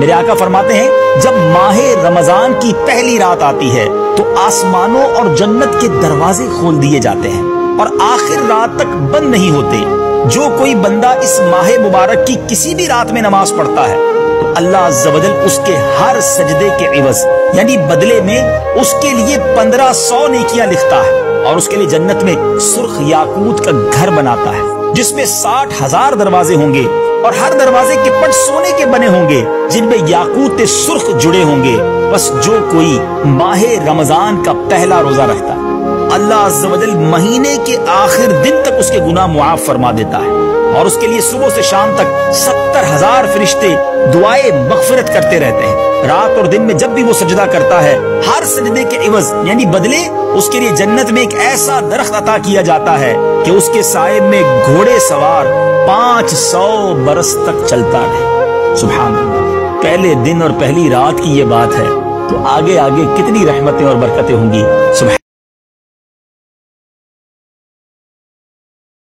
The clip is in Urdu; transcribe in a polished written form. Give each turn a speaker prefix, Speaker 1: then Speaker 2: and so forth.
Speaker 1: میرے آقا فرماتے ہیں جب ماہ رمضان کی پہلی رات آتی ہے تو آسمانوں اور جنت کے دروازے کھول دیے جاتے ہیں اور آخر رات تک بند نہیں ہوتے۔ جو کوئی بندہ اس ماہ مبارک کی کسی بھی رات میں نماز پڑھتا ہے تو اللہ عز و جل اس کے ہر سجدے کے عوض یعنی بدلے میں اس کے لیے 1500 نیکیاں لکھتا ہے اور اس کے لیے جنت میں سرخ یاقوت کا گھر بناتا ہے جس میں 60,000 دروازے ہوں گے اور ہر دروازے کے پٹ سونے کے بنے ہوں گے جن میں یاقوت سرخ جڑے ہوں گے۔ بس جو کوئی ماہ رمضان کا پہلا روزہ رکھتا ہے اللہ عز و جل مہینے کے آخر دن تک اس کے گناہ معاف فرما دیتا ہے اور اس کے لیے صبح سے شام تک 70,000 فرشتے دعائیں مغفرت کرتے رہتے ہیں۔ رات اور دن میں جب بھی وہ سجدہ کرتا ہے ہر سجدے کے عوض یعنی بدلے اس کے لیے جنت میں ایک ایسا درخت عطا کیا جاتا ہے کہ اس کے سائے میں گھوڑے سوار 500 برس تک چلتا رہے۔ سبحان اللہ، پہلے دن اور پہلی رات کی یہ بات ہے تو آگے آگے کتنی رحمتیں اور برکتیں ہوں گی۔ سبحان